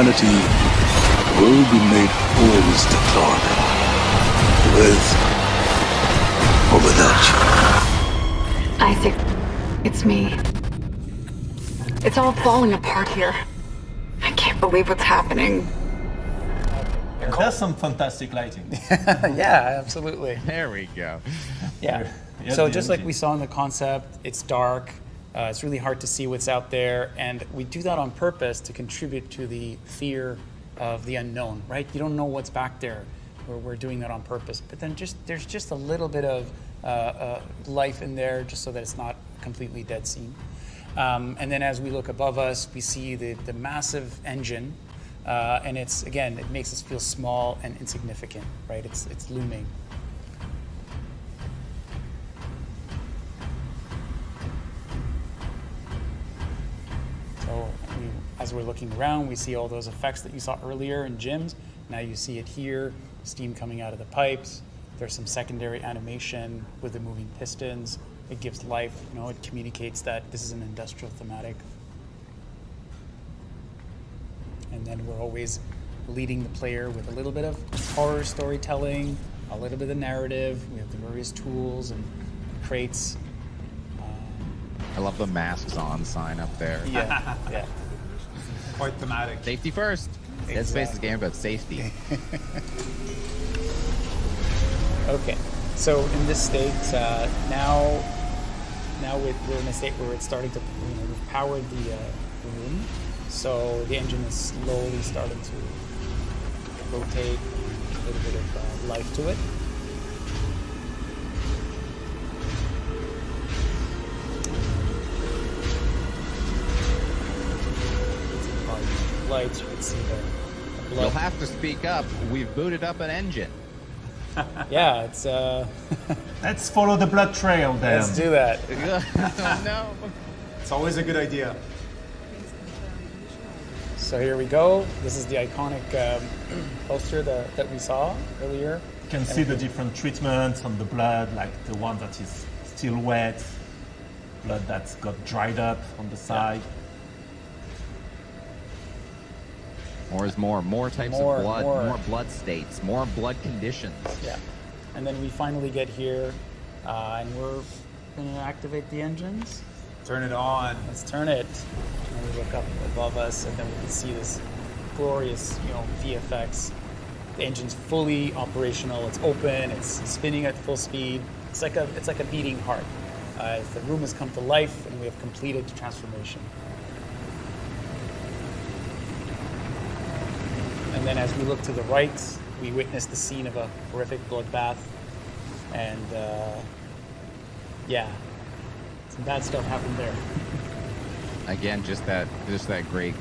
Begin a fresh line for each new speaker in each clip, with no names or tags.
humanity will be made whole, Mr. Clark. With or without you.
I think it's me. It's all falling apart here. I can't believe what's happening.
There's some fantastic lighting.
Yeah, absolutely.
There we go.
Yeah.
Here's
So
the
just like
engine.
we saw in the concept, it's dark. It's really hard to see what's out there, and we do that on purpose to contribute to the fear of the unknown, right? You don't know what's back there. We're doing that on purpose. But then there's just a little bit of life in there, just so that it's not a completely dead scene. And then as we look above us, we see the massive engine, and it makes us feel small and insignificant, right? It's looming. So as we're looking around, we see all those effects that you saw earlier in Jim's. Now you see it here, steam coming out of the pipes. There's some secondary animation with the moving pistons. It gives life, it communicates that this is an industrial thematic. And then we're always leading the player with a little bit of horror storytelling, a little bit of narrative. We have the various tools and crates.
I love the masks on sign up there.
Yeah, yeah.
Quite thematic.
Safety first. Dead Space is a game about safety.
Okay, so in this state, now we're in a state where it's starting to, we've powered the room, so the engine is slowly starting to rotate, a little bit of life to it. Lights, you can see the blood.
You'll have to speak up. We've booted up an engine.
Yeah, it's
Let's follow the blood trail then.
let's do that.
Oh, no.
It's always a good idea.
So here we go. This is the iconic poster that we saw earlier.
You can see the different treatments on the blood, like the one that is still wet, blood that's got dried up on the side.
More is more. More types
More,
of blood.
more.
More blood states. More blood conditions.
Yeah, and then we finally get here, and we're going to activate the engines.
Turn it on.
Let's turn it. And we look up above us, and then we can see this glorious, VFX. The engine's fully operational. It's open. It's spinning at full speed. It's like a beating heart. The room has come to life, and we have completed the transformation. And then as we look to the right, we witness the scene of a horrific bloodbath. And some bad stuff happened there.
Again, just that great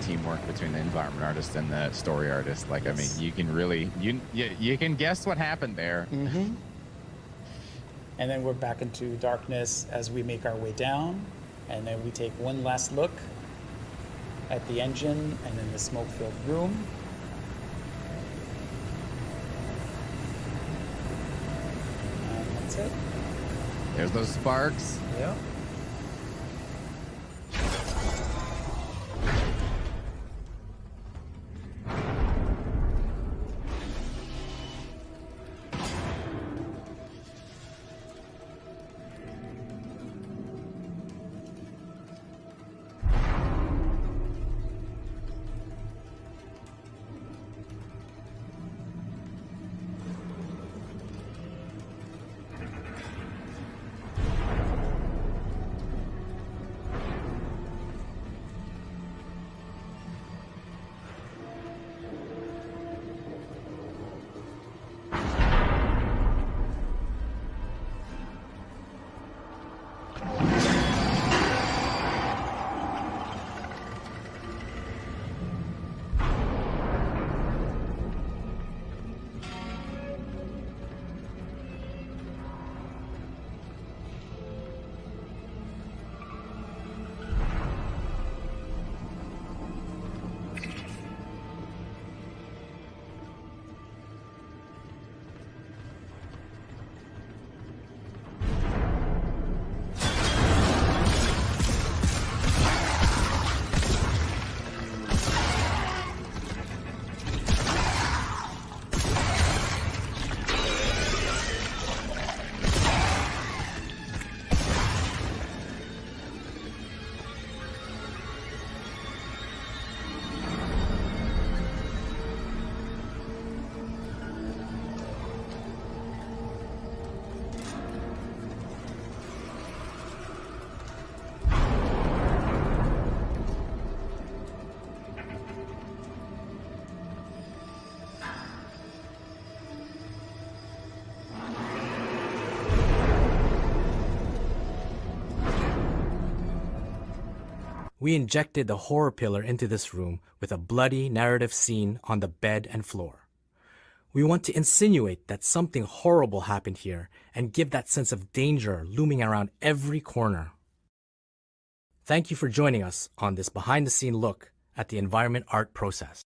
teamwork between the environment artist and the story artist. Like,
Yes.
I mean, you can really you can guess what happened there.
Mm-hmm. And then we're back into darkness as we make our way down. And then we take one last look at the engine and then the smoke-filled room. And that's it.
There's those sparks.
Yeah.
we injected the horror pillar into this room with a bloody narrative scene on the bed and floor. We want to insinuate that something horrible happened here and give that sense of danger looming around every corner. Thank you for joining us on this behind-the-scene look at the environment art process.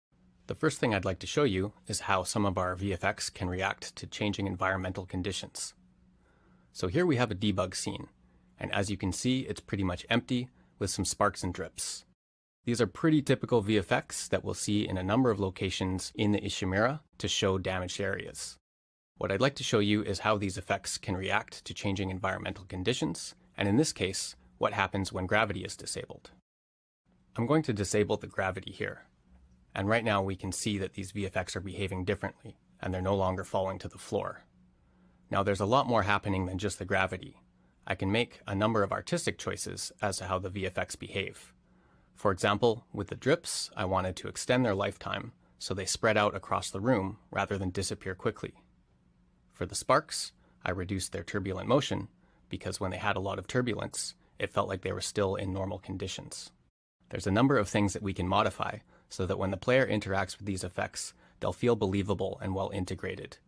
The first thing I'd like to show you is how some of our VFX can react to changing environmental conditions. So here we have a debug scene, and as you can see, it's pretty much empty with some sparks and drips. These are pretty typical VFX that we'll see in a number of locations in the Ishimura to show damaged areas. What I'd like to show you is how these effects can react to changing environmental conditions, and in this case, what happens when gravity is disabled. I'm going to disable the gravity here. And right now we can see that these VFX are behaving differently, and they're no longer falling to the floor. Now there's a lot more happening than just the gravity. I can make a number of artistic choices as to how the VFX behave. For example, with the drips, I wanted to extend their lifetime so they spread out across the room rather than disappear quickly. For the sparks, I reduced their turbulent motion because when they had a lot of turbulence, it felt like they were still in normal conditions. There's a number of things that we can modify so that when the player interacts with these effects, they'll feel believable and well integrated.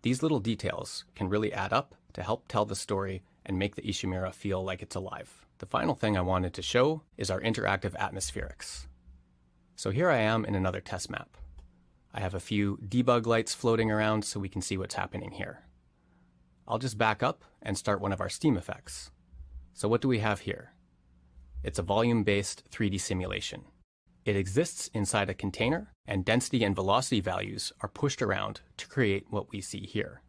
These little details can really add up to help tell the story and make the Ishimura feel like it's alive. The final thing I wanted to show is our interactive atmospherics. So here I am in another test map. I have a few debug lights floating around so we can see what's happening here. I'll just back up and start one of our steam effects. So what do we have here? It's a volume-based 3D simulation. It exists inside a container, and density and velocity values are pushed around to create what we see here.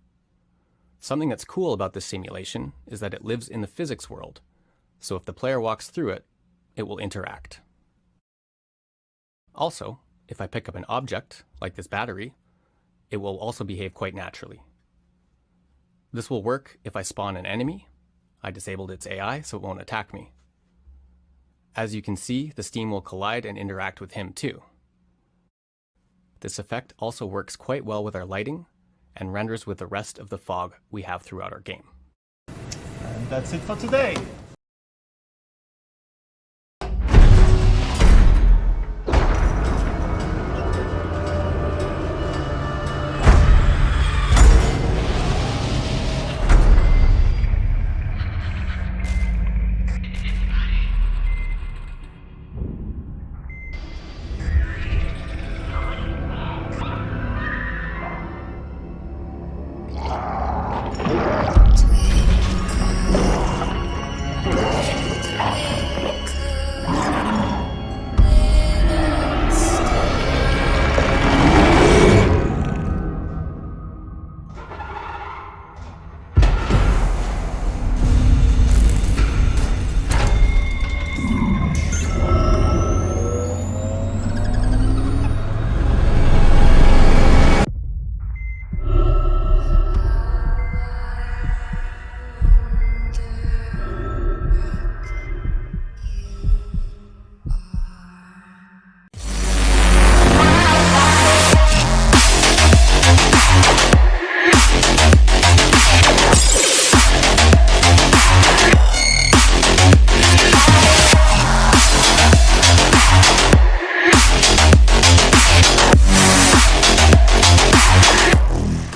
Something that's cool about this simulation is that it lives in the physics world, so if the player walks through it, it will interact. Also, if I pick up an object, like this battery, it will also behave quite naturally. This will work if I spawn an enemy. I disabled its AI, so it won't attack me. As you can see, the steam will collide and interact with him too. This effect also works quite well with our lighting and renders with the rest of the fog we have throughout our game.
And that's it for today.